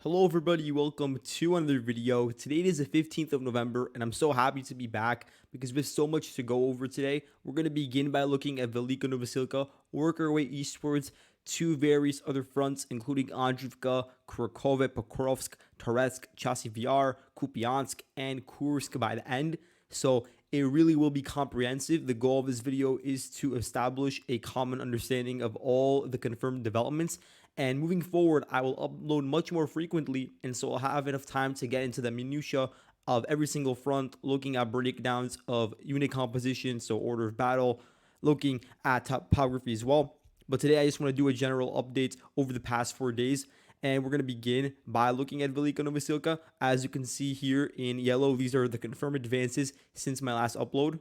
Hello everybody, welcome to another video. Today is the 15th of November and I'm so happy to be back because we have so much to go over today. We're going to begin by looking at Velyka Novosilka, work our way eastwards to various other fronts including Andriivka, Kharkiv, Pokrovsk, Toretsk, Chasiv Yar, Kupyansk, and Kursk by the end. So it really will be comprehensive. The goal of this video is to establish a common understanding of all the confirmed developments. And moving forward, I will upload much more frequently, and so I'll have enough time to get into the minutia of every single front, looking at breakdowns of unit composition, so order of battle, looking at topography as well. But today I just want to do a general update over the past 4 days. And we're going to begin by looking at Velyka Novosilka. As you can see here in yellow, these are the confirmed advances since my last upload.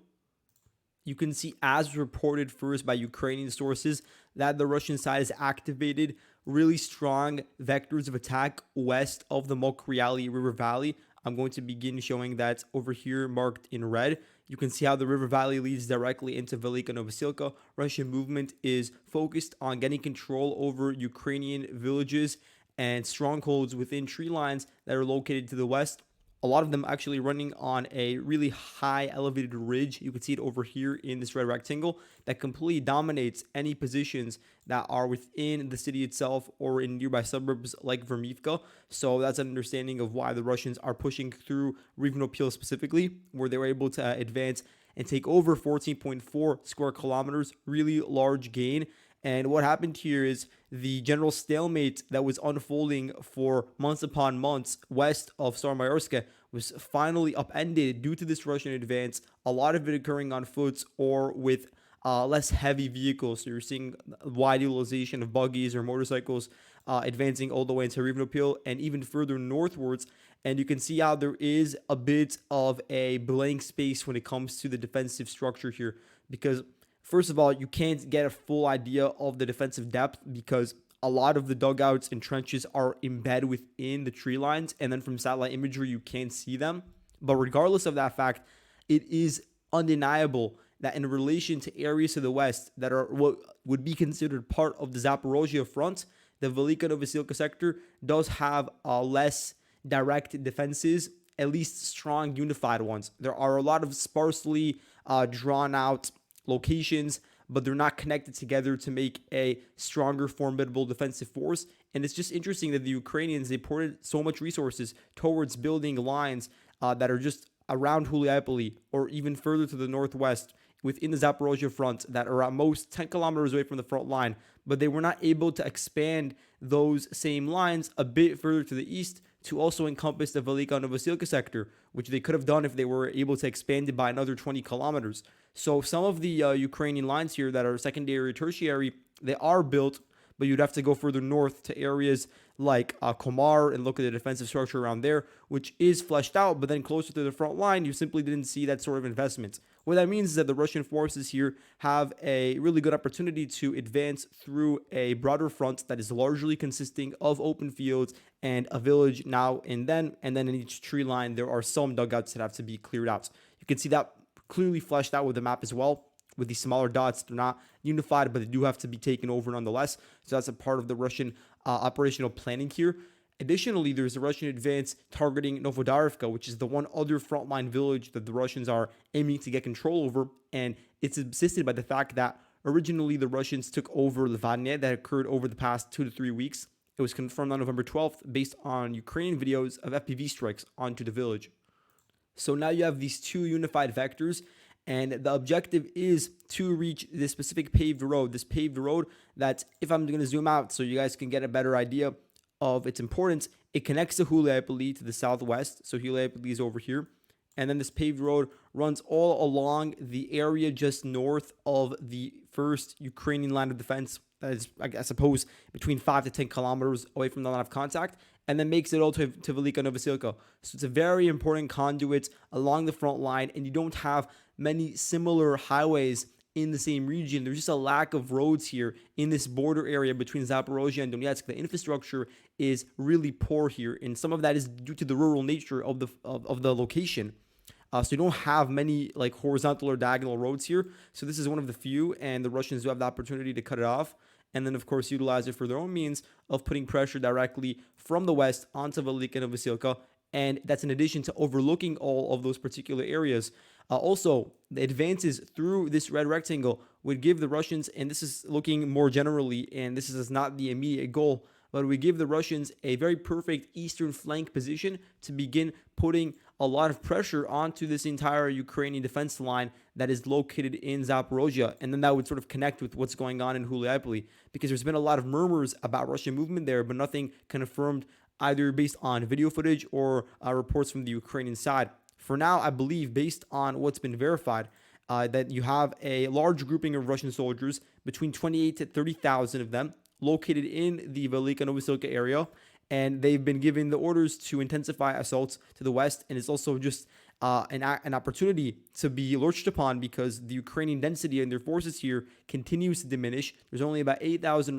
You can see, as reported first by Ukrainian sources, that the Russian side has activated really strong vectors of attack west of the Mokryali River Valley. I'm going to begin showing that over here marked in red. You can see how the river valley leads directly into Velyka Novosilka. Russian movement is focused on getting control over Ukrainian villages and strongholds within tree lines that are located to the west. A lot of them actually running on a really high elevated ridge. You can see it over here in this red rectangle that completely dominates any positions that are within the city itself or in nearby suburbs like Vermivka. So that's an understanding of why the Russians are pushing through Rivnopil specifically, where they were able to advance and take over 14.4 square kilometers, really large gain. And what happened here is the general stalemate that was unfolding for months upon months west of Starmayorsk was finally upended due to this Russian advance, a lot of it occurring on foot or with less heavy vehicles. So you're seeing wide utilization of buggies or motorcycles advancing all the way into Rivnopil and even further northwards. And you can see how there is a bit of a blank space when it comes to the defensive structure here, because first of all, you can't get a full idea of the defensive depth because a lot of the dugouts and trenches are embedded within the tree lines, and then from satellite imagery, you can't see them. But regardless of that fact, it is undeniable that in relation to areas to the west that are what would be considered part of the Zaporozhye front, the Velyka Novosilka sector does have less direct defenses, at least strong unified ones. There are a lot of sparsely drawn out locations, but they're not connected together to make a stronger, formidable defensive force. And it's just interesting that the Ukrainians, they poured so much resources towards building lines that are just around Huliapoli or even further to the northwest within the Zaporozhye front that are at most 10 kilometers away from the front line, but they were not able to expand those same lines a bit further to the east to also encompass the Velyka Novosilka sector, which they could have done if they were able to expand it by another 20 kilometers. So some of the Ukrainian lines here that are secondary or tertiary, they are built, but you'd have to go further north to areas like Komar and look at the defensive structure around there, which is fleshed out, but then closer to the front line, you simply didn't see that sort of investment. What that means is that the Russian forces here have a really good opportunity to advance through a broader front that is largely consisting of open fields and a village now and then in each tree line, there are some dugouts that have to be cleared out. You can see that clearly fleshed out with the map as well. With these smaller dots, they're not unified, but they do have to be taken over nonetheless. So that's a part of the Russian operational planning here. Additionally, there's a Russian advance targeting Novodarivka, which is the one other frontline village that the Russians are aiming to get control over. And it's assisted by the fact that originally the Russians took over Livadne that occurred over the past 2 to 3 weeks. It was confirmed on November 12th based on Ukrainian videos of FPV strikes onto the village. So now you have these two unified vectors, and the objective is to reach this specific paved road, that, if I'm going to zoom out so you guys can get a better idea of its importance, it connects to Huliapoli to the southwest. So Huliapoli is over here. And then this paved road runs all along the area just north of the first Ukrainian line of defense. That is, I suppose, between 5 to 10 kilometers away from the line of contact, and then makes it all to Velyka Novosilka. So it's a very important conduit along the front line, and you don't have many similar highways in the same region. There's just a lack of roads here in this border area between Zaporozhye and Donetsk. The infrastructure is really poor here, and some of that is due to the rural nature of the location. So you don't have many like horizontal or diagonal roads here. So this is one of the few, and the Russians do have the opportunity to cut it off. and then of course utilize it for their own means of putting pressure directly from the west onto Velyka Novosilka. And that's in addition to overlooking all of those particular areas. Also, the advances through this red rectangle would give the Russians, and this is looking more generally, and this is not the immediate goal, but we give the Russians a very perfect eastern flank position to begin putting a lot of pressure onto this entire Ukrainian defense line that is located in Zaporozhye. And then that would sort of connect with what's going on in Huliapoli, because there's been a lot of murmurs about Russian movement there, but nothing confirmed either based on video footage or reports from the Ukrainian side. For now, I believe, based on what's been verified, that you have a large grouping of Russian soldiers, between 28 to 30,000 of them, located in the Velyka Novosilka area, and they've been given the orders to intensify assaults to the west. And it's also just an opportunity to be lurched upon, because the Ukrainian density in their forces here continues to diminish. There's only about 8,000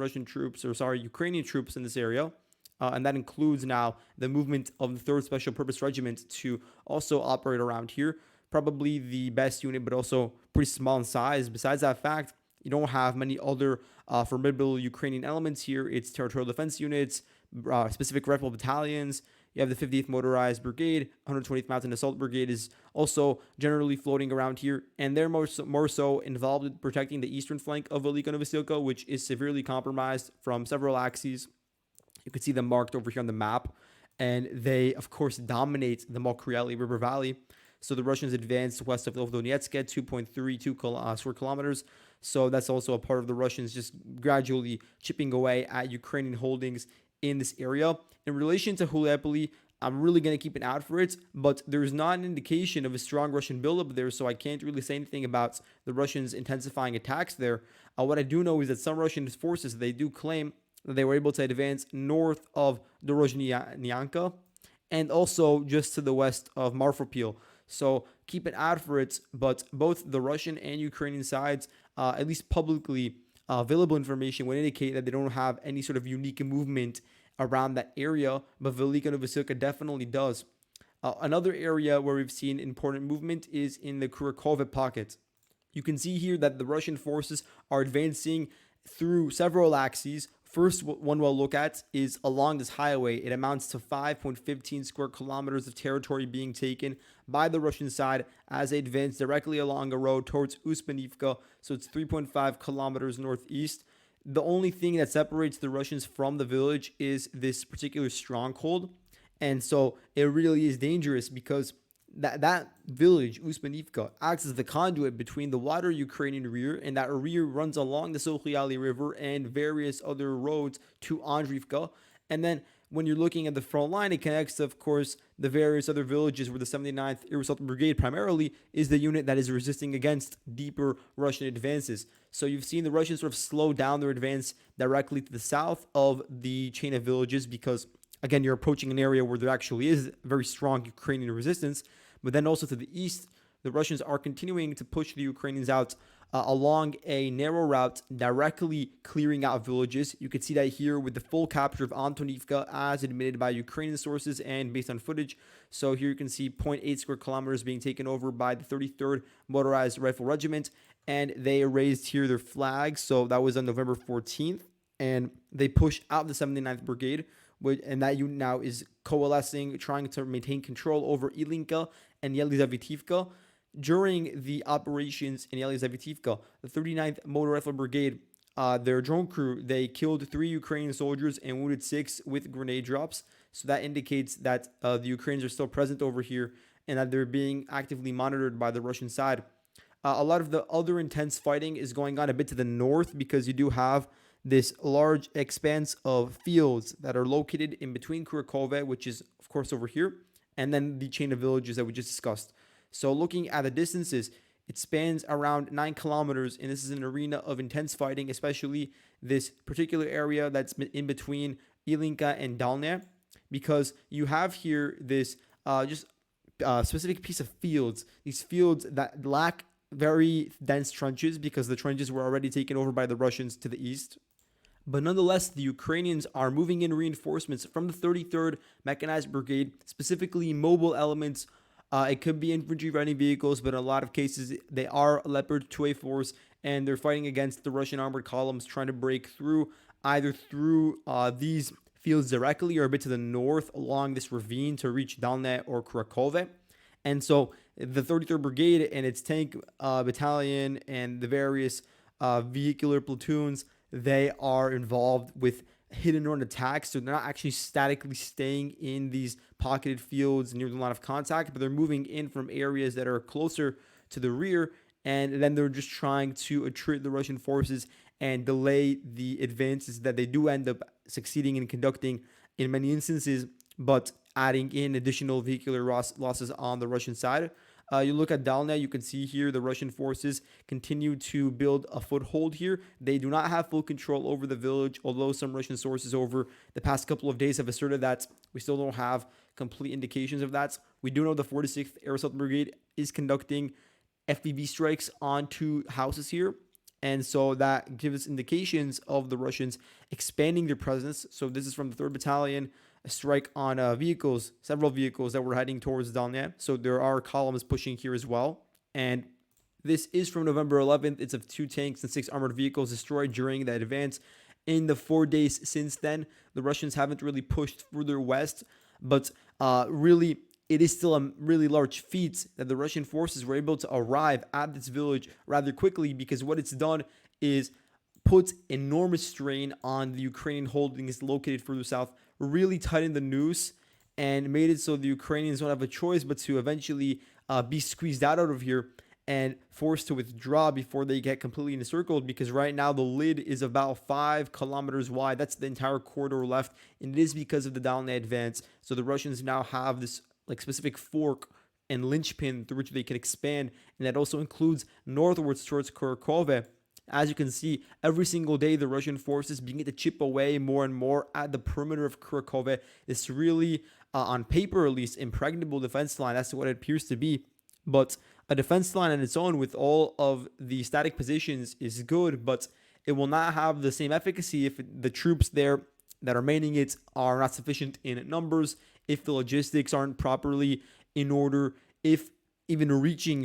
Ukrainian troops in this area. And that includes now the movement of the 3rd Special Purpose Regiment to also operate around here. Probably the best unit, but also pretty small in size. Besides that fact, you don't have many other formidable Ukrainian elements here. It's territorial defense units, specific rifle battalions. You have the 58th Motorized Brigade, 120th Mountain Assault Brigade is also generally floating around here, and they're more so involved in protecting the eastern flank of Velyka Novosilka, which is severely compromised from several axes. You can see them marked over here on the map, and they, of course, dominate the Mokriali River Valley. So the Russians advanced west of Donetsk at 2.32 square kilometers. So that's also a part of the Russians just gradually chipping away at Ukrainian holdings in this area. In relation to Huliapoli, I'm really going to keep an eye out for it, but there's not an indication of a strong Russian buildup there, so I can't really say anything about the Russians intensifying attacks there. What I do know is that some Russian forces, they do claim that they were able to advance north of Dorozhnyanka and also just to the west of Marfopil. So keep an eye out for it, but both the Russian and Ukrainian sides, at least publicly available information, would indicate that they don't have any sort of unique movement around that area, but Velyka Novosilka definitely does. Another area where we've seen important movement is in the Kharkiv pocket. You can see here that the Russian forces are advancing through several axes. First one we'll look at is along this highway. It amounts to 5.15 square kilometers of territory being taken by the Russian side as they advance directly along a road towards Uspanivka. So it's 3.5 kilometers northeast. The only thing that separates the Russians from the village is this particular stronghold. And so it really is dangerous, because that village, Uspanivka, acts as the conduit between the wider Ukrainian rear, and that rear runs along the Sokhyali River and various other roads to Andriivka. And then when you're looking at the front line, it connects to, of course, the various other villages where the 79th Air Assault Brigade primarily is the unit that is resisting against deeper Russian advances. So you've seen the Russians sort of slow down their advance directly to the south of the chain of villages, because, again, you're approaching an area where there actually is very strong Ukrainian resistance. But then also to the east, the Russians are continuing to push the Ukrainians out along a narrow route, directly clearing out villages. You can see that here with the full capture of Antonivka, as admitted by Ukrainian sources and based on footage. So here you can see 0.8 square kilometers being taken over by the 33rd Motorized Rifle Regiment, and they raised here their flag. So that was on November 14th, and they pushed out the 79th Brigade, and that unit now is coalescing, trying to maintain control over Ilinka and Yelizavetivka. During the operations in Yelizavetivka, the 39th Motor Rifle Brigade, their drone crew, they killed 3 Ukrainian soldiers and wounded 6 with grenade drops. So that indicates that the Ukrainians are still present over here and that they're being actively monitored by the Russian side. A lot of the other intense fighting is going on a bit to the north, because you do have this large expanse of fields that are located in between Kharkiv, which is, of course, over here, and then the chain of villages that we just discussed. So looking at the distances, it spans around 9 kilometers, and this is an arena of intense fighting, especially this particular area that's in between Ilinka and Dalne, because you have here this specific piece of fields, these fields that lack very dense trenches, because the trenches were already taken over by the Russians to the east. But nonetheless, the Ukrainians are moving in reinforcements from the 33rd Mechanized Brigade, specifically mobile elements. It could be infantry riding vehicles, but in a lot of cases, they are Leopard 2A4s, and they're fighting against the Russian armored columns trying to break through either through these fields directly or a bit to the north along this ravine to reach Dalne or Krakove. And so the 33rd Brigade and its tank battalion and the various vehicular platoons, they are involved with hit and run attacks. So they're not actually statically staying in these pocketed fields near the line of contact, but they're moving in from areas that are closer to the rear. And then they're just trying to attrit the Russian forces and delay the advances that they do end up succeeding in conducting in many instances, but adding in additional vehicular losses on the Russian side. You look at Dalna, you can see here the Russian forces continue to build a foothold here. They do not have full control over the village, although some Russian sources over the past couple of days have asserted that. We still don't have complete indications of that. We do know the 46th Air Assault Brigade is conducting FPV strikes onto houses here. And so that gives indications of the Russians expanding their presence. So this is from the 3rd Battalion, a strike on vehicles, several vehicles that were heading towards Dalnya. So there are columns pushing here as well. And this is from November 11th. It's of 2 tanks and 6 armored vehicles destroyed during that advance. In the 4 days since then, the Russians haven't really pushed further west, but really it is still a really large feat that the Russian forces were able to arrive at this village rather quickly, because what it's done is put enormous strain on the Ukrainian holdings located further south, really tightened the noose, and made it so the Ukrainians don't have a choice but to eventually be squeezed out of here and forced to withdraw before they get completely encircled, because right now the lid is about 5 kilometers wide. That's the entire corridor left, and it is because of the Dalny advance. So the Russians now have this specific fork and linchpin through which they can expand, and that also includes northwards towards Kharkiv. As you can see, every single day the Russian forces begin to chip away more and more at the perimeter of Kharkiv. It's really, on paper at least, impregnable defense line. That's what it appears to be. But a defense line on its own with all of the static positions is good, but it will not have the same efficacy if the troops there that are manning it are not sufficient in numbers, if the logistics aren't properly in order, if even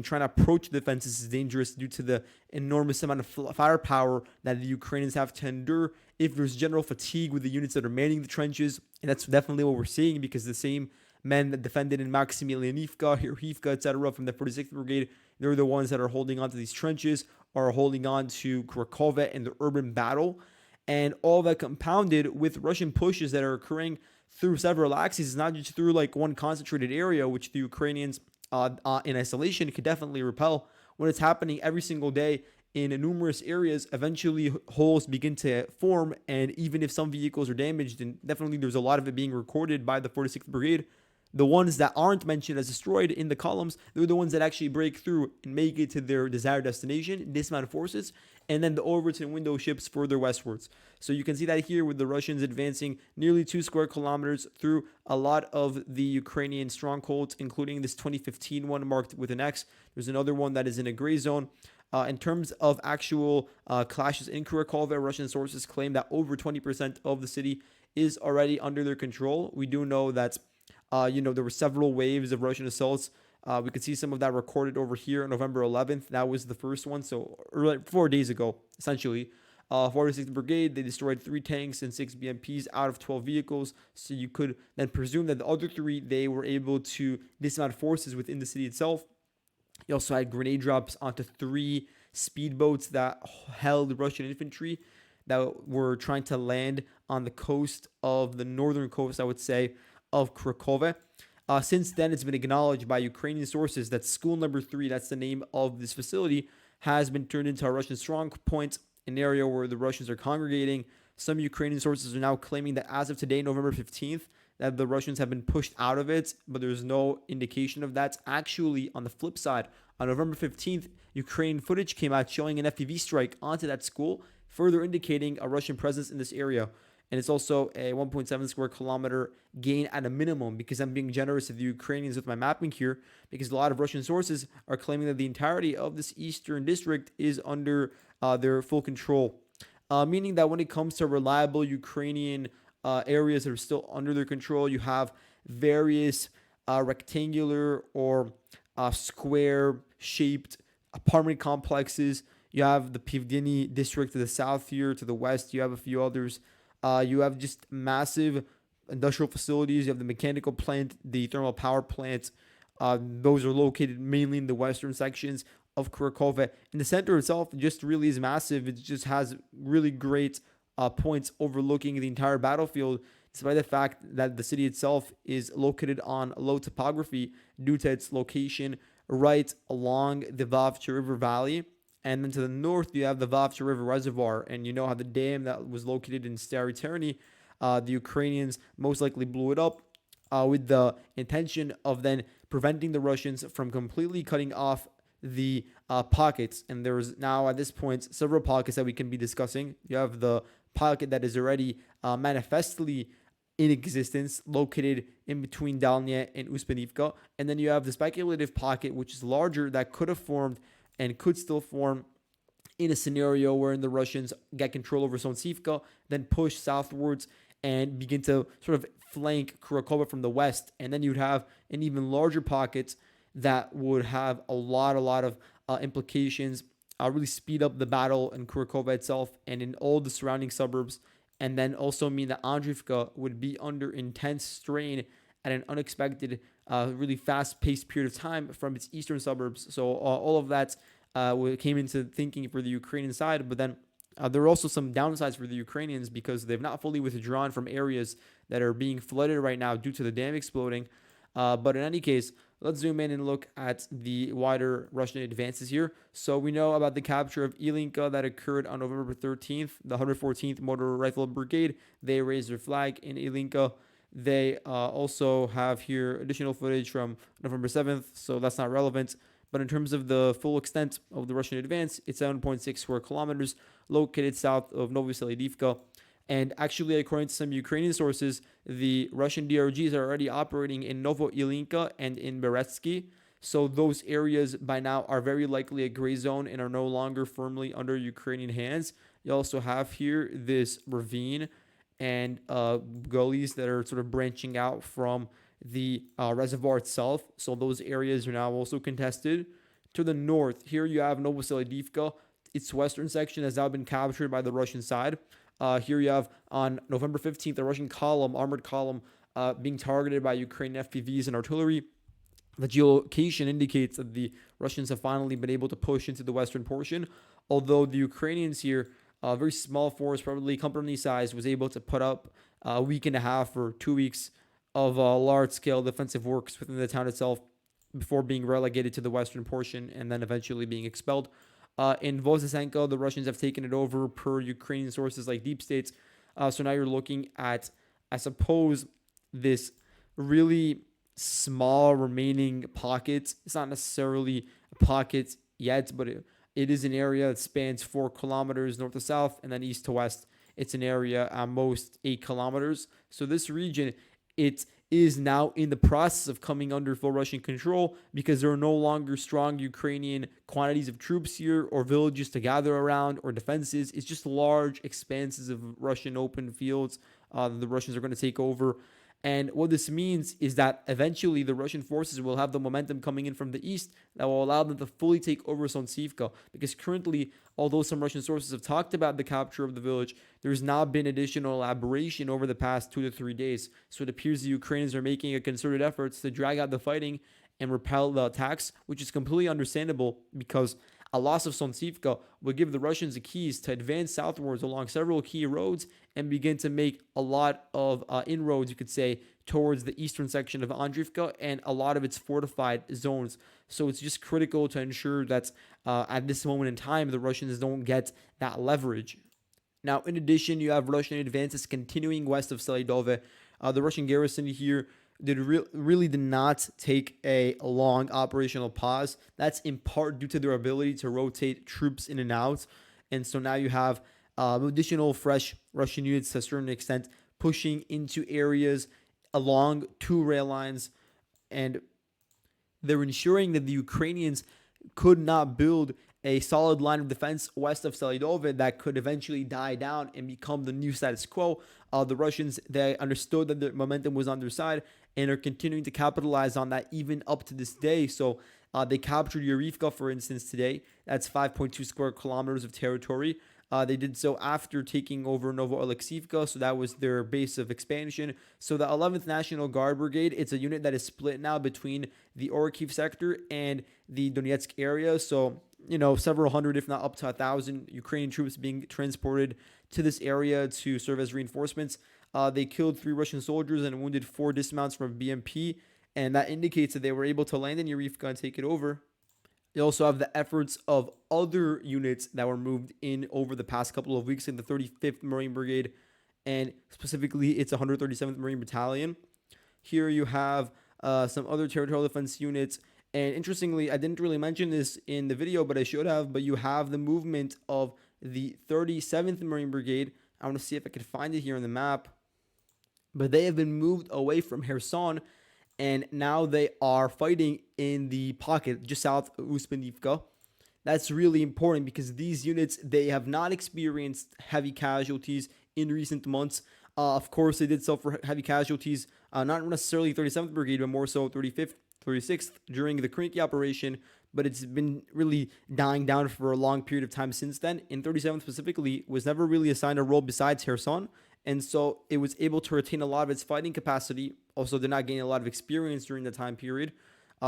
trying to approach the defenses is dangerous due to the enormous amount of firepower that the Ukrainians have to endure, if there's general fatigue with the units that are manning the trenches. And that's definitely what we're seeing, because the same men that defended in Maximilianivka, Chernihiv, etc. from the 46th Brigade, they're the ones that are holding on to these trenches, are holding on to Kharkiv and the urban battle. And all that compounded with Russian pushes that are occurring through several axes, not just through one concentrated area, which the Ukrainians in isolation could definitely repel. When it's happening every single day in numerous areas, eventually holes begin to form, and even if some vehicles are damaged, and definitely there's a lot of it being recorded by the 46th Brigade, the ones that aren't mentioned as destroyed in the columns, they're the ones that actually break through and make it to their desired destination, dismount forces, and then the Overton window ships further westwards. So you can see that here with the Russians advancing nearly 2 square kilometers through a lot of the Ukrainian strongholds, including this 2015 one marked with an X. There's another one that is in a gray zone. In terms of actual clashes in Kharkiv, Russian sources claim that over 20% of the city is already under their control. We do know that there were several waves of Russian assaults. We could see some of that recorded over here on November 11th. That was the first one, so 4 days ago, essentially. 46th Brigade, they destroyed 3 tanks and 6 BMPs out of 12 vehicles. So you could then presume that the other 3, they were able to dismount forces within the city itself. You also had grenade drops onto 3 speedboats that held Russian infantry that were trying to land on the coast of the northern coast, I would say, of Kharkiv. Since then, it's been acknowledged by Ukrainian sources that school number 3, that's the name of this facility, has been turned into a Russian strong point, an area where the Russians are congregating. Some Ukrainian sources are now claiming that as of today, November 15th, that the Russians have been pushed out of it, but there's no indication of that. Actually, on the flip side, on November 15th, Ukrainian footage came out showing an FPV strike onto that school, further indicating a Russian presence in this area. And it's also a 1.7 square kilometer gain at a minimum, because I'm being generous to the Ukrainians with my mapping here, because a lot of Russian sources are claiming that the entirety of this eastern district is under their full control. Meaning that when it comes to reliable Ukrainian areas that are still under their control, you have various rectangular or square shaped apartment complexes, You have the Pivdini district to the south here. To the west, you have a few others. You have just massive industrial facilities. You have the mechanical plant, the thermal power plant. Those are located mainly in the western sections of Kurakova. And the center itself just really is massive. It just has really great points overlooking the entire battlefield, despite the fact that the city itself is located on low topography due to its location right along the Vavcha River Valley. And then to the north, you have the Vavcha River Reservoir. And you know how the dam that was located in Stary Terny, the Ukrainians most likely blew it up with the intention of then preventing the Russians from completely cutting off the pockets. And there's now at this point several pockets that we can be discussing. You have the pocket that is already manifestly in existence, located in between Dalnya and Uspenivka. And then you have the speculative pocket, which is larger, that could have formed and could still form in a scenario wherein the Russians get control over Sontsivka, then push southwards and begin to sort of flank Kurakova from the west. And then you'd have an even larger pocket that would have a lot of implications, really speed up the battle in Kurakova itself and in all the surrounding suburbs, and then also mean that Andriivka would be under intense strain at an unexpected, really fast-paced period of time from its eastern suburbs. So all of that came into thinking for the Ukrainian side, but then there are also some downsides for the Ukrainians because they've not fully withdrawn from areas that are being flooded right now due to the dam exploding. But in any case, let's zoom in and look at the wider Russian advances here. So we know about the capture of Ilinka that occurred on November 13th. The 114th Motor Rifle Brigade, they raised their flag in Ilinka. They also have here additional footage from November 7th, so that's not relevant. But in terms of the full extent of the Russian advance, it's 7.6 square kilometers, located south of Novosilka. And actually, according to some Ukrainian sources, the Russian DRGs are already operating in Novo Ilinka and in Beretsky. So those areas by now are very likely a gray zone and are no longer firmly under Ukrainian hands. You also have here this ravine and gullies that are sort of branching out from the reservoir itself. So those areas are now also contested. To the north, here you have Novosilka. Its western section has now been captured by the Russian side. Here you have on November 15th a Russian armored column, being targeted by Ukrainian FPVs and artillery. The geolocation indicates that the Russians have finally been able to push into the western portion, although the Ukrainians here, a very small force, probably company size, was able to put up a week and a half or 2 weeks of large-scale defensive works within the town itself before being relegated to the western portion and then eventually being expelled. In Vozisenko, the Russians have taken it over per Ukrainian sources like Deep States. So now you're looking at, I suppose, this really small remaining pocket. It's not necessarily a pocket yet, but it is an area that spans 4 kilometers north to south and then east to west. It's an area at most 8 kilometers. So this region, it is now in the process of coming under full Russian control because there are no longer strong Ukrainian quantities of troops here or villages to gather around or defenses. It's just large expanses of Russian open fields the Russians are going to take over. And what this means is that eventually the Russian forces will have the momentum coming in from the east that will allow them to fully take over Sontsivka. Because currently, although some Russian sources have talked about the capture of the village, there's not been additional elaboration over the past 2 to 3 days. So it appears the Ukrainians are making a concerted effort to drag out the fighting and repel the attacks, which is completely understandable because a loss of Sontsivka would give the Russians the keys to advance southwards along several key roads and begin to make a lot of inroads, you could say, towards the eastern section of Andriivka and a lot of its fortified zones. So it's just critical to ensure that at this moment in time, the Russians don't get that leverage. Now, in addition, you have Russian advances continuing west of Selidove. The Russian garrison here really did not take a long operational pause. That's in part due to their ability to rotate troops in and out. And so now you have additional fresh Russian units to a certain extent pushing into areas along 2 rail lines. And they're ensuring that the Ukrainians could not build a solid line of defense west of Selidove that could eventually die down and become the new status quo. The Russians, they understood that the momentum was on their side and are continuing to capitalize on that even up to this day. So They captured Andriivka, for instance, today. That's 5.2 square kilometers of territory. They did so after taking over Novosilka, so that was their base of expansion. So the 11th National Guard Brigade, it's a unit that is split now between the Kharkiv sector and the Donetsk area. So, several hundred, if not up to 1,000 Ukrainian troops being transported to this area to serve as reinforcements. They killed 3 Russian soldiers and wounded 4 dismounts from BMP, and that indicates that they were able to land in Andriivka and take it over. They also have the efforts of other units that were moved in over the past couple of weeks in the 35th Marine Brigade, and specifically it's 137th Marine Battalion. Here you have some other territorial defense units. And interestingly, I didn't really mention this in the video, but I should have. But you have the movement of the 37th Marine Brigade. I want to see if I can find it here on the map. But they have been moved away from Kherson, and now they are fighting in the pocket just south of Uspendivka. That's really important because these units, they have not experienced heavy casualties in recent months. Of course, they did suffer heavy casualties, not necessarily 37th Brigade, but more so 35th, 36th during the Kharkiv operation. But it's been really dying down for a long period of time since then. In 37th specifically, was never really assigned a role besides Kherson. And so it was able to retain a lot of its fighting capacity. Also, did not gain a lot of experience during the time period.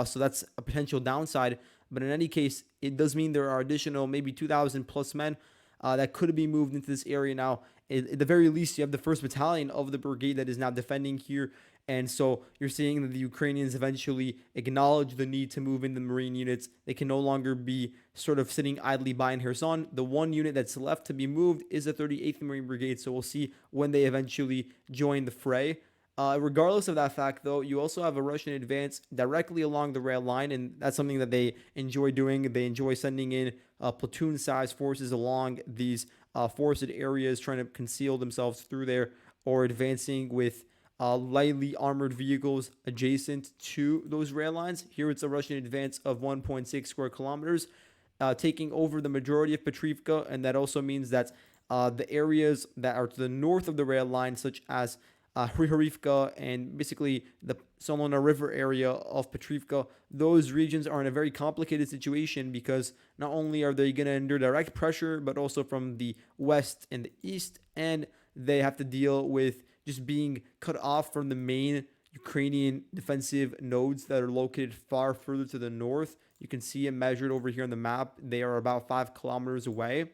So that's a potential downside. But in any case, it does mean there are additional maybe 2,000 plus men that could be moved into this area now. At the very least, you have the 1st Battalion of the brigade that is now defending here. And so you're seeing that the Ukrainians eventually acknowledge the need to move in the Marine units. They can no longer be sort of sitting idly by in Kherson. The one unit that's left to be moved is the 38th Marine Brigade. So we'll see when they eventually join the fray. Regardless of that fact, though, you also have a Russian advance directly along the rail line, and that's something that they enjoy doing. They enjoy sending in platoon-sized forces along these forested areas, trying to conceal themselves through there, or advancing with lightly armored vehicles adjacent to those rail lines. Here it's a Russian advance of 1.6 square kilometers, taking over the majority of Petrivka, and that also means that the areas that are to the north of the rail line, such as Chernihiv and basically the Solona River area of Petrivka, those regions are in a very complicated situation because not only are they going to endure direct pressure, but also from the west and the east, and they have to deal with just being cut off from the main Ukrainian defensive nodes that are located far further to the north. You can see it measured over here on the map. They are about 5 kilometers away.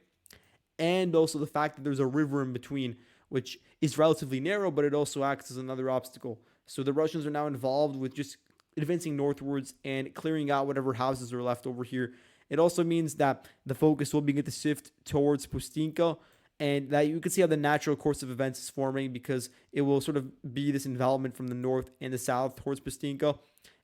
And also the fact that there's a river in between, which is relatively narrow, but it also acts as another obstacle. So the Russians are now involved with just advancing northwards and clearing out whatever houses are left over here. It also means that the focus will begin to shift towards Pustinka, and that you can see how the natural course of events is forming because it will sort of be this envelopment from the north and the south towards Pustinka.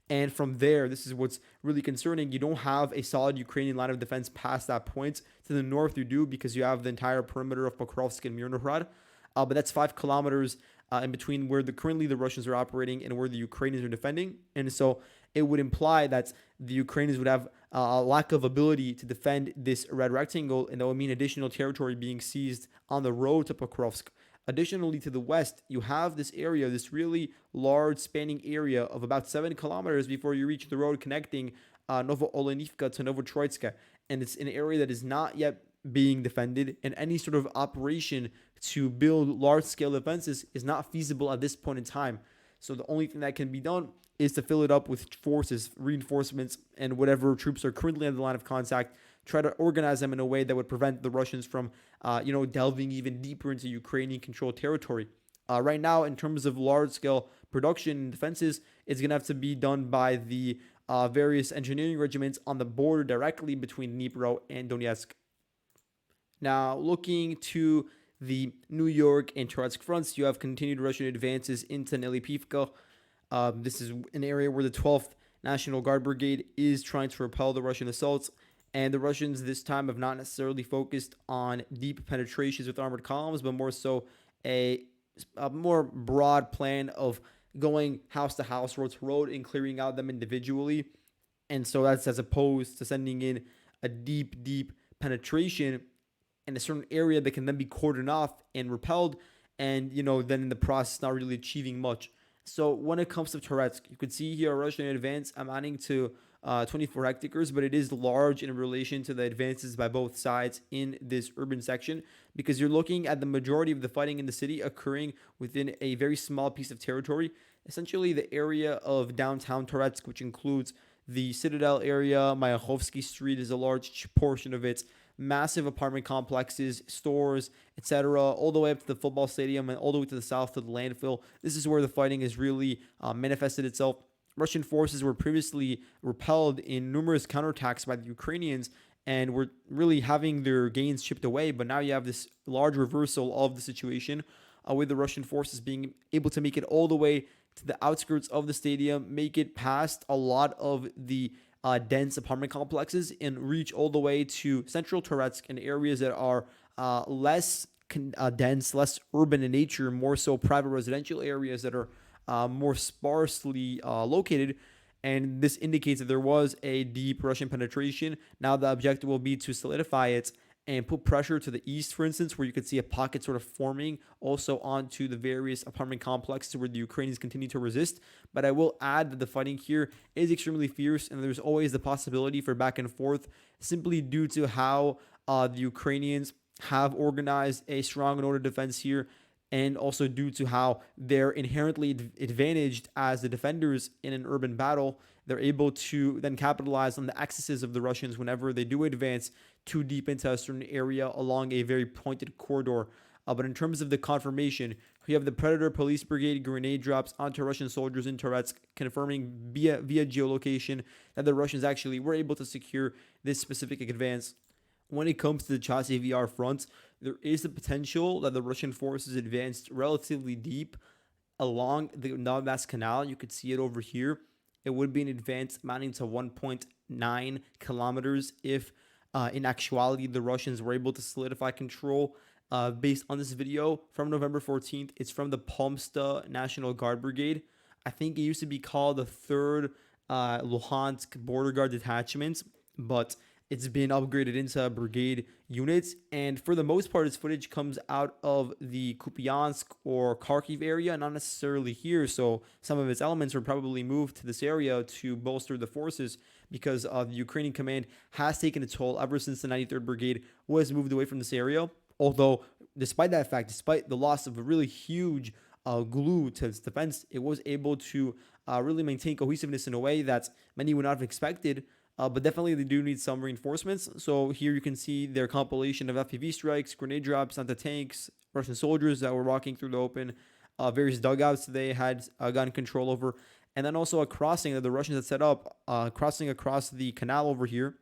And from there, this is what's really concerning. You don't have a solid Ukrainian line of defense past that point. To the north, you do because you have the entire perimeter of Pokrovsk and Mirnohrad. But that's 5 kilometers in between where currently the Russians are operating and where the Ukrainians are defending. And so it would imply that the Ukrainians would have a lack of ability to defend this red rectangle, and that would mean additional territory being seized on the road to Pokrovsk. Additionally, to the west, you have this area, this really large spanning area of about 7 kilometers before you reach the road connecting Novosilka to Toretsk. And it's an area that is not yet being defended, and any sort of operation to build large-scale defenses is not feasible at this point in time. So the only thing that can be done is to fill it up with forces, reinforcements, and whatever troops are currently on the line of contact, try to organize them in a way that would prevent the Russians from, delving even deeper into Ukrainian-controlled territory. Right now, in terms of large-scale production and defenses, it's going to have to be done by the various engineering regiments on the border directly between Dnipro and Donetsk. Now, looking to the New York and Toretsk fronts, you have continued Russian advances into Nelipivka. This is an area where the 12th National Guard Brigade is trying to repel the Russian assaults. And the Russians this time have not necessarily focused on deep penetrations with armored columns, but more so a more broad plan of going house to house, road to road, and clearing out them individually. And so that's as opposed to sending in a deep penetration in a certain area that can then be cordoned off and repelled, and then in the process not really achieving much. So when it comes to Toretsk, you can see here a Russian advance amounting to 24 hectares, but it is large in relation to the advances by both sides in this urban section because you're looking at the majority of the fighting in the city occurring within a very small piece of territory, essentially the area of downtown Toretsk, which includes the Citadel area. Mayakovsky Street is a large portion of it. Massive apartment complexes, stores, etc., all the way up to the football stadium and all the way to the south to the landfill. This is where the fighting has really manifested itself. Russian forces were previously repelled in numerous counterattacks by the Ukrainians and were really having their gains chipped away. But now you have this large reversal of the situation with the Russian forces being able to make it all the way to the outskirts of the stadium, make it past a lot of the dense apartment complexes, and reach all the way to central Toretsk and areas that are less dense, less urban in nature, more so private residential areas that are more sparsely located. And this indicates that there was a deep Russian penetration. Now the objective will be to solidify it and put pressure to the east, for instance, where you could see a pocket sort of forming also onto the various apartment complexes where the Ukrainians continue to resist. But I will add that the fighting here is extremely fierce, and there's always the possibility for back and forth simply due to how the Ukrainians have organized a strong and ordered defense here, and also due to how they're inherently advantaged as the defenders in an urban battle. They're able to then capitalize on the excesses of the Russians whenever they do advance too deep into a certain area along a very pointed corridor. But in terms of the confirmation, we have the Predator Police Brigade grenade drops onto Russian soldiers in Toretsk, confirming via geolocation that the Russians actually were able to secure this specific advance. When it comes to the Chasiv Yar front, there is the potential that the Russian forces advanced relatively deep along the Donbass Canal. You could see it over here. It would be an advance amounting to 1.9 kilometers if, in actuality, the Russians were able to solidify control. Based on this video from November 14th, it's from the Pomsta National Guard Brigade. I think it used to be called the 3rd Luhansk Border Guard Detachment, but it's been upgraded into brigade units, and for the most part, its footage comes out of the Kupyansk or Kharkiv area, not necessarily here. So some of its elements were probably moved to this area to bolster the forces because the Ukrainian command has taken a toll ever since the 93rd Brigade was moved away from this area. Although, despite that fact, despite the loss of a really huge glue to its defense, it was able to really maintain cohesiveness in a way that many would not have expected. But definitely they do need some reinforcements. So here you can see their compilation of FPV strikes, grenade drops onto tanks, Russian soldiers that were walking through the open, various dugouts they had gotten control over, and then also a crossing that the Russians had set up, crossing across the canal over here,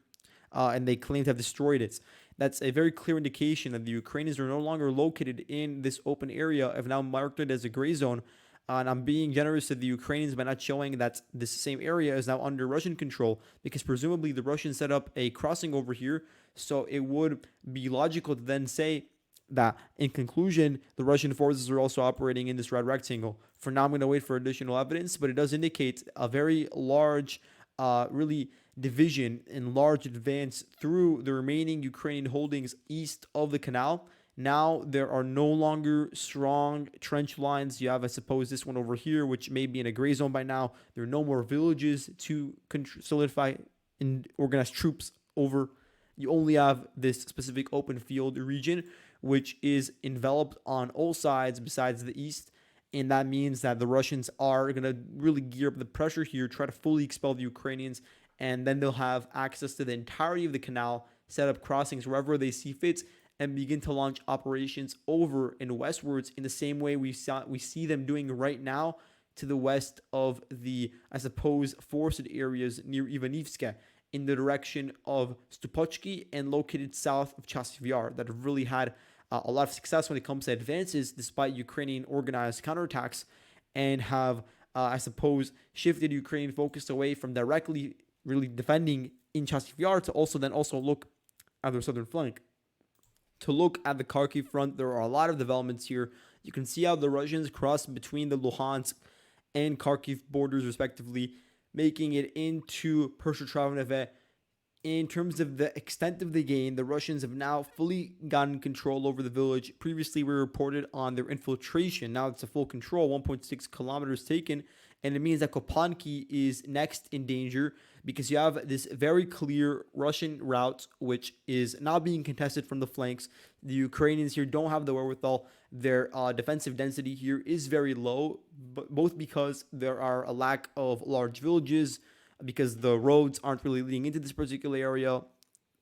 and they claim to have destroyed it. That's a very clear indication that the Ukrainians are no longer located in this open area, have now marked it as a gray zone. And I'm being generous to the Ukrainians by not showing that this same area is now under Russian control, because presumably the Russians set up a crossing over here. So it would be logical to then say that, in conclusion, the Russian forces are also operating in this red rectangle. For now, I'm going to wait for additional evidence, but it does indicate a very large, really division and large advance through the remaining Ukrainian holdings east of the canal. Now there are no longer strong trench lines. You have, I suppose, this one over here, which may be in a gray zone by now. There are no more villages to solidify and organize troops over. You only have this specific open field region, which is enveloped on all sides besides the east. And that means that the Russians are going to really gear up the pressure here, try to fully expel the Ukrainians, and then they'll have access to the entirety of the canal, set up crossings wherever they see fit, and begin to launch operations over and westwards in the same way we see them doing right now to the west of the, I suppose, forested areas near Ivanivska in the direction of Stupochki and located south of Chasiv Yar that have really had a lot of success when it comes to advances despite Ukrainian organized counterattacks, and have, I suppose, shifted Ukrainian focus away from directly really defending in Chasiv Yar to also look at their southern flank. To look at the Kharkiv front, there are a lot of developments here. You can see how the Russians crossed between the Luhansk and Kharkiv borders, respectively, making it into Pershotravneve In terms of the extent of the gain, the Russians have now fully gotten control over the village. Previously, we reported on their infiltration. Now it's a full control, 1.6 kilometers taken, and it means that Kopanki is next in danger because you have this very clear Russian route, which is now being contested from the flanks. The Ukrainians here don't have the wherewithal. Their defensive density here is very low, but both because there are a lack of large villages, because the roads aren't really leading into this particular area,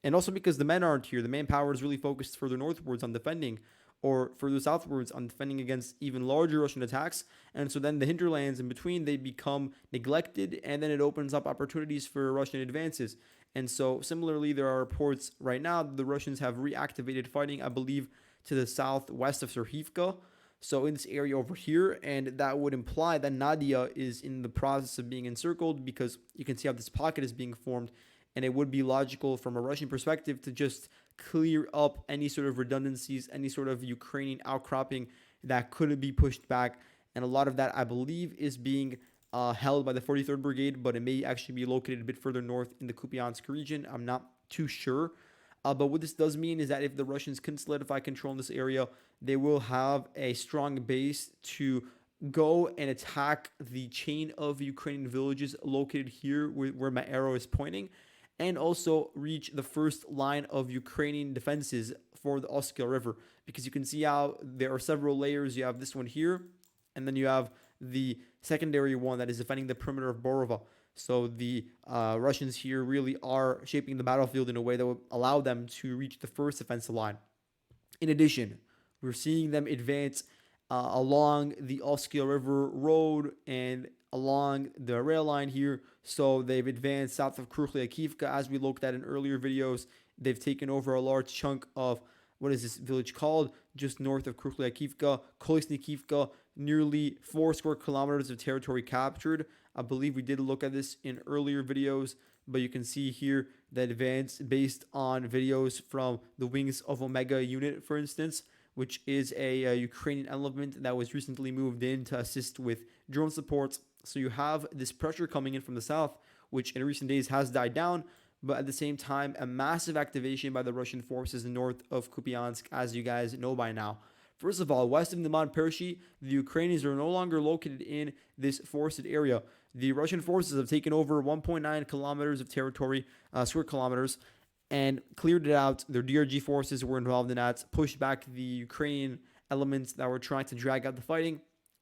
and also because the men aren't here. The manpower is really focused further northwards on defending, or further southwards on defending against even larger Russian attacks. And so then the hinterlands in between, they become neglected, and then it opens up opportunities for Russian advances. And so similarly, there are reports right now that the Russians have reactivated fighting, I believe, to the southwest of Chernihiv, so in this area over here, and that would imply that Nadia is in the process of being encircled, because you can see how this pocket is being formed, and it would be logical from a Russian perspective to just clear up any sort of redundancies, any sort of Ukrainian outcropping that could be pushed back. And a lot of that, I believe, is being held by the 43rd Brigade, but it may actually be located a bit further north in the Kupyansk region. I'm not too sure. But what this does mean is that if the Russians can solidify control in this area, they will have a strong base to go and attack the chain of Ukrainian villages located here where my arrow is pointing, and also reach the first line of Ukrainian defenses for the Oskil River. Because you can see how there are several layers. You have this one here, and then you have the secondary one that is defending the perimeter of Borova. So the Russians here really are shaping the battlefield in a way that would allow them to reach the first defensive line. In addition, we're seeing them advance along the Oskil River Road and along the rail line here. So they've advanced south of Kursk, as we looked at in earlier videos. They've taken over a large chunk of, what is this village called? Just north of Kursk, Kolesnikivka, nearly 4 square kilometers of territory captured. I believe we did look at this in earlier videos, but you can see here the advance based on videos from the Wings of Omega unit, for instance, which is a Ukrainian element that was recently moved in to assist with drone support. So you have this pressure coming in from the south, which in recent days has died down, but at the same time, a massive activation by the Russian forces north of Kupyansk, as you guys know by now. First of all, west of Neman Pershi, the Ukrainians are no longer located in this forested area. The Russian forces have taken over 1.9 kilometers of territory, square kilometers, and cleared it out. Their DRG forces were involved in that, pushed back the Ukrainian elements that were trying to drag out the fighting.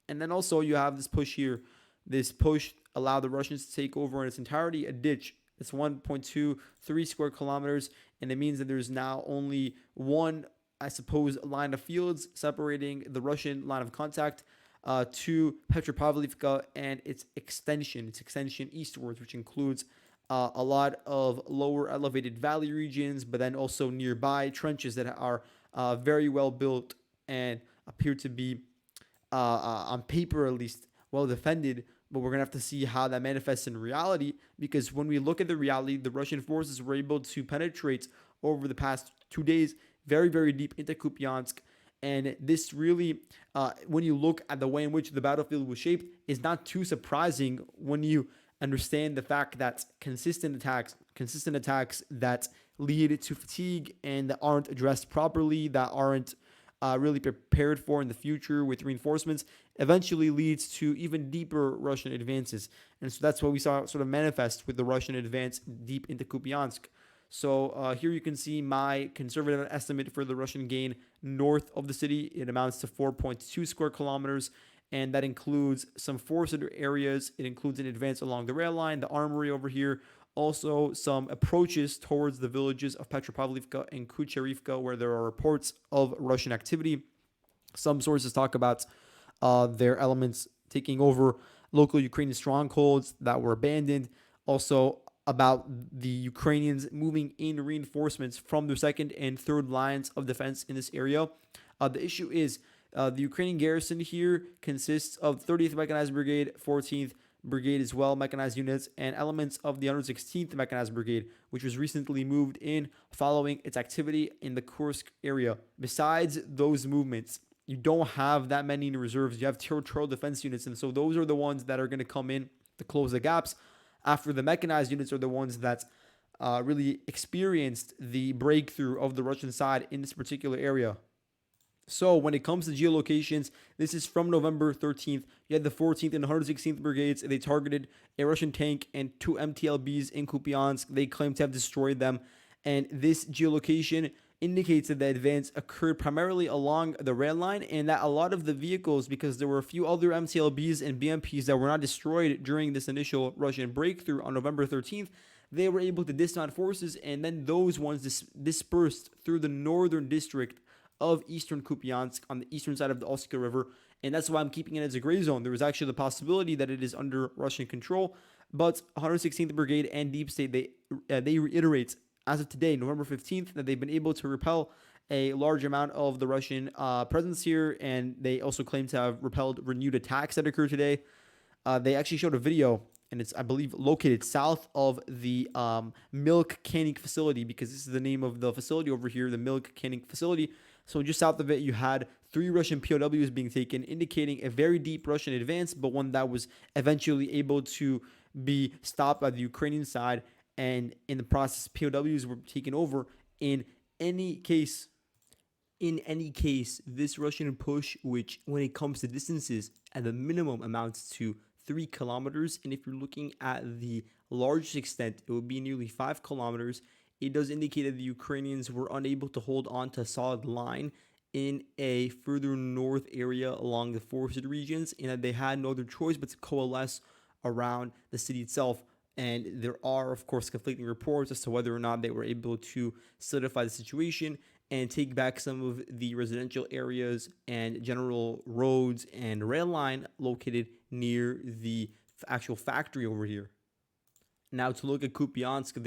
And then also you have this push here. This push allowed the Russians to take over in its entirety a ditch. It's 1.23 square kilometers, and it means that there's now only one, I suppose, line of fields separating the Russian line of contact to Petropavlivka and its extension eastwards, which includes a lot of lower elevated valley regions, but then also nearby trenches that are very well built and appear to be, on paper at least, well defended. But we're going to have to see how that manifests in reality, because when we look at the reality, the Russian forces were able to penetrate over the past 2 days very, very deep into Kupyansk. And this really, when you look at the way in which the battlefield was shaped, is not too surprising when you understand the fact that consistent attacks that lead to fatigue and that aren't addressed properly, that aren't really prepared for in the future with reinforcements, eventually leads to even deeper Russian advances. And so that's what we saw sort of manifest with the Russian advance deep into Kupyansk. So here you can see my conservative estimate for the Russian gain north of the city. It amounts to 4.2 square kilometers, and that includes some forested areas. It includes an advance along the rail line, the armory over here, also some approaches towards the villages of Petropavlivka and Kucherivka, where there are reports of Russian activity. Some sources talk about their elements taking over local Ukrainian strongholds that were abandoned. Also about the Ukrainians moving in reinforcements from their second and third lines of defense in this area. The issue is the Ukrainian garrison here consists of 30th Mechanized Brigade, 14th Brigade as well, mechanized units, and elements of the 116th Mechanized Brigade, which was recently moved in following its activity in the Kursk area. Besides those movements, you don't have that many in reserves. You have territorial defense units, and so those are the ones that are going to come in to close the gaps. After the mechanized units are the ones that really experienced the breakthrough of the Russian side in this particular area. So when it comes to geolocations, this is from November 13th. You had the 14th and 116th Brigades. They targeted a Russian tank and two MTLBs in Kupyansk. They claim to have destroyed them. And this geolocation indicates that the advance occurred primarily along the rail line and that a lot of the vehicles, because there were a few other MTLBs and BMPs that were not destroyed during this initial Russian breakthrough on November 13th, they were able to dismount forces, and then those ones dispersed through the northern district of eastern Kupyansk on the eastern side of the Oska River. And that's why I'm keeping it as a gray zone. There is actually the possibility that it is under Russian control, but 116th Brigade and Deep State, they reiterate as of today, November 15th, that they've been able to repel a large amount of the Russian presence here, and they also claim to have repelled renewed attacks that occurred today. They actually showed a video, and it's, I believe, located south of the milk canning facility, because this is the name of the facility over here, the milk canning facility. So just south of it, you had 3 Russian POWs being taken, indicating a very deep Russian advance, but one that was eventually able to be stopped by the Ukrainian side. And in the process, POWs were taken over. In any case, this Russian push, which when it comes to distances, at the minimum amounts to 3 kilometers, and if you're looking at the largest extent, it would be nearly 5 kilometers. It does indicate that the Ukrainians were unable to hold on to a solid line in a further north area along the forested regions, and that they had no other choice but to coalesce around the city itself. And there are, of course, conflicting reports as to whether or not they were able to solidify the situation and take back some of the residential areas and general roads and rail line located near the actual factory over here. Now, to look at Kupyansk,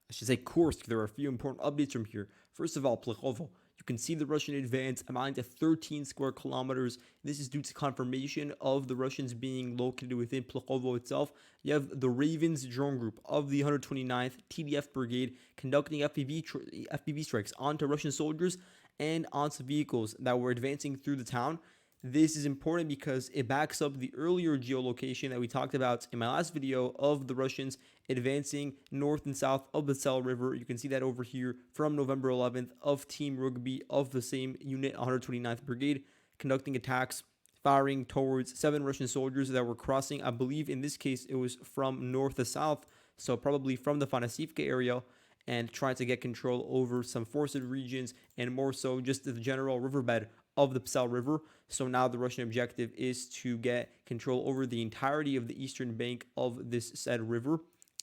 I should say Kursk, there are a few important updates from here. First of all, Plekhovo. You can see the Russian advance amounting to 13 square kilometers. This is due to confirmation of the Russians being located within Plekhovo itself. You have the Ravens drone group of the 129th TDF Brigade conducting FPV strikes onto Russian soldiers and onto vehicles that were advancing through the town. This is important because it backs up the earlier geolocation that we talked about in my last video of the Russians advancing north and south of the Sel River. You can see that over here from November 11th of Team Rugby of the same unit, 129th Brigade, conducting attacks, firing towards 7 Russian soldiers that were crossing. I believe in this case it was from north to south, so probably from the Fanasivka area, and trying to get control over some forested regions and more so just the general riverbed of the Psel River. So now the Russian objective is to get control over the entirety of the eastern bank of this said river.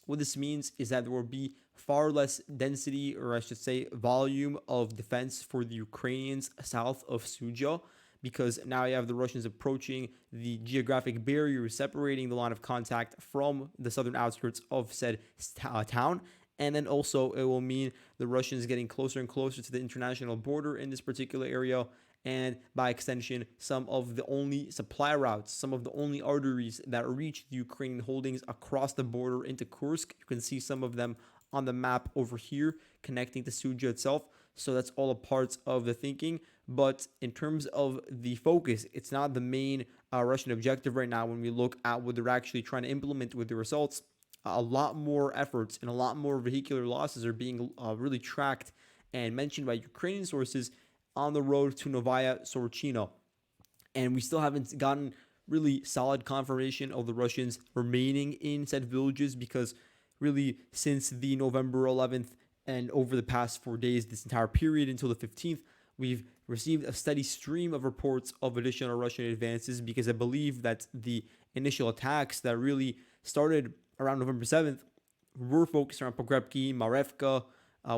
What this means is that there will be far less density, or I should say volume, of defense for the Ukrainians south of Suja, because now you have the Russians approaching the geographic barrier separating the line of contact from the southern outskirts of said town. And then also it will mean the Russians getting closer and closer to the international border in this particular area, and by extension, some of the only supply routes, some of the only arteries that reach the Ukrainian holdings across the border into Kursk. You can see some of them on the map over here connecting to Suja itself. So that's all a part of the thinking. But in terms of the focus, it's not the main Russian objective right now when we look at what they're actually trying to implement with the results. A lot more efforts and a lot more vehicular losses are being really tracked and mentioned by Ukrainian sources on the road to Novaya Sorochino. And we still haven't gotten really solid confirmation of the Russians remaining in said villages, because really since the November 11th and over the past 4 days, this entire period until the 15th, we've received a steady stream of reports of additional Russian advances, because I believe that the initial attacks that really started around November 7th were focused around Pokrovsk, Marevka,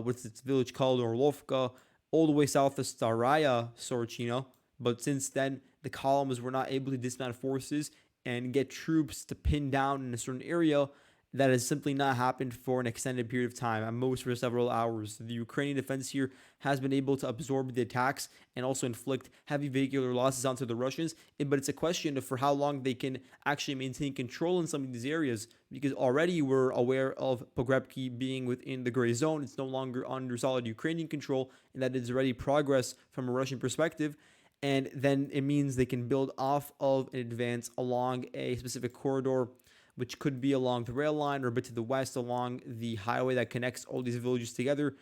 what's its village called, Orlovka, all the way south of Staraya Sorochino. But since then, the columns were not able to dismount forces and get troops to pin down in a certain area. That has simply not happened for an extended period of time, at most for several hours. The Ukrainian defense here has been able to absorb the attacks and also inflict heavy vehicular losses onto the Russians. But it's a question of for how long they can actually maintain control in some of these areas, because already we're aware of Pogrebki being within the gray zone. It's no longer under solid Ukrainian control, and that is already progress from a Russian perspective. And then it means they can build off of an advance along a specific corridor which could be along the rail line or a bit to the west along the highway that connects all these villages together.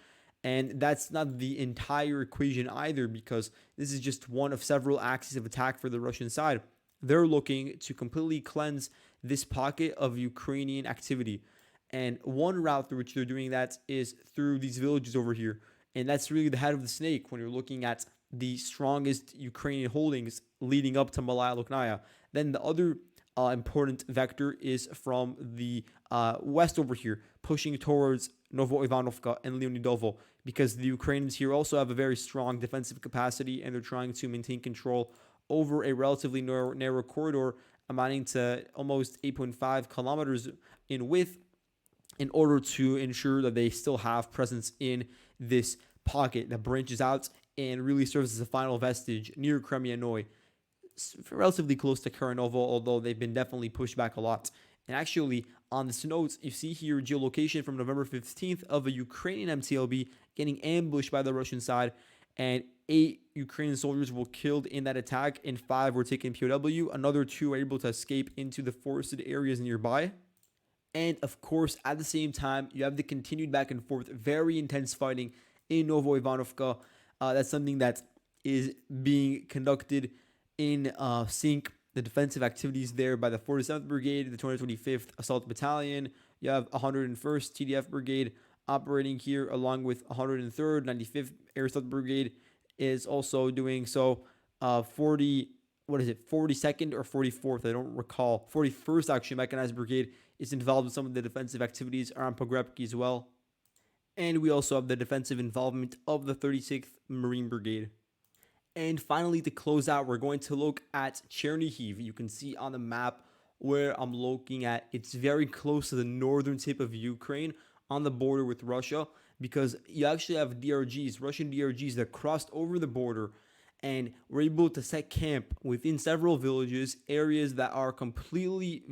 And that's not the entire equation either, because this is just one of several axes of attack for the Russian side. They're looking to completely cleanse this pocket of Ukrainian activity. And one route through which they're doing that is through these villages over here. And that's really the head of the snake when you're looking at the strongest Ukrainian holdings leading up to Malaya Luknaya. Then the other important vector is from the west over here, pushing towards Novo Ivanovka and Leonidovo, because the Ukrainians here also have a very strong defensive capacity, and they're trying to maintain control over a relatively narrow corridor amounting to almost 8.5 kilometers in width, in order to ensure that they still have presence in this pocket that branches out and really serves as a final vestige near Kremyannoy, relatively close to Karanovo, although they've been definitely pushed back a lot. And actually, on this note, you see here geolocation from November 15th of a Ukrainian MTLB getting ambushed by the Russian side, and 8 Ukrainian soldiers were killed in that attack, and 5 were taken POW. Another 2 were able to escape into the forested areas nearby. And of course, at the same time, you have the continued back and forth, very intense fighting in Novo Ivanovka. That's something that is being conducted in sync. The defensive activities there by the 47th Brigade, the 225th Assault Battalion. You have 101st TDF Brigade operating here, along with 103rd, 95th Air Assault Brigade is also doing so. 42nd or 44th, I don't recall. 41st actually Mechanized Brigade is involved in some of the defensive activities around Pogrebki as well. And we also have the defensive involvement of the 36th Marine Brigade. And finally, to close out, we're going to look at Chernihiv. You can see on the map where I'm looking at, it's very close to the northern tip of Ukraine on the border with Russia, because you actually have DRGs, Russian DRGs, that crossed over the border and were able to set camp within several villages, areas that are completely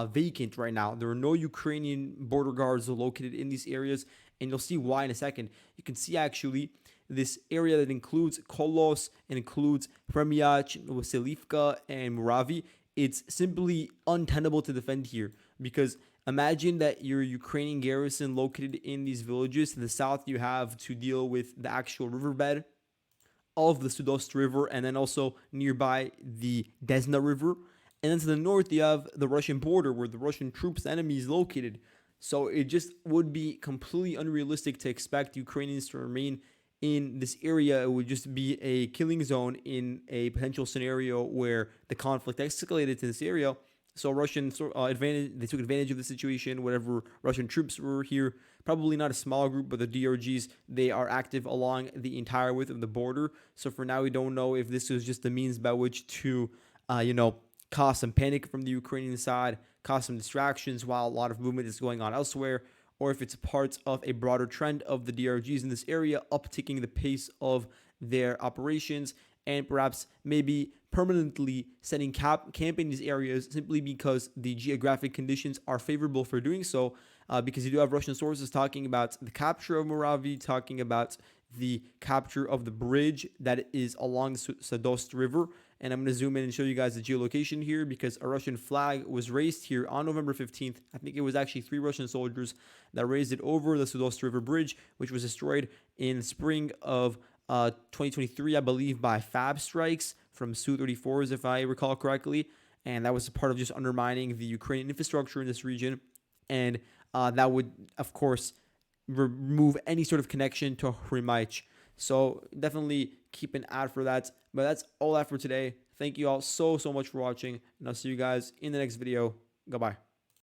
vacant right now. There are no Ukrainian border guards located in these areas, and you'll see why in a second. You can see actually this area that includes Kolos and includes Premiach, Novosilivka, and Muravi. It's simply untenable to defend here, because imagine that you're a Ukrainian garrison located in these villages. To the south, you have to deal with the actual riverbed of the Sudost River, and then also nearby the Desna River. And then to the north, you have the Russian border where the Russian troops' enemy is located. So it just would be completely unrealistic to expect Ukrainians to remain in this area. It would just be a killing zone in a potential scenario where the conflict escalated to this area. So Russian they took advantage of the situation. Whatever Russian troops were here, probably not a small group, but the DRGs, they are active along the entire width of the border. So for now, we don't know if this was just the means by which to, cause some panic from the Ukrainian side, cause some distractions while a lot of movement is going on elsewhere, or if it's part of a broader trend of the DRGs in this area upticking the pace of their operations, and perhaps maybe permanently setting camp in these areas simply because the geographic conditions are favorable for doing so, because you do have Russian sources talking about the capture of Muravi, talking about the capture of the bridge that is along the Sadost River. And I'm going to zoom in and show you guys the geolocation here, because a Russian flag was raised here on November 15th. I think it was actually 3 Russian soldiers that raised it over the Sudost River Bridge, which was destroyed in the spring of 2023, I believe, by FAB strikes from Su-34s, if I recall correctly. And that was a part of just undermining the Ukrainian infrastructure in this region. And that would, of course, remove any sort of connection to Hrymaich. So definitely keep an eye for that. But that's all that for today. Thank you all so much for watching, and I'll see you guys in the next video. Goodbye.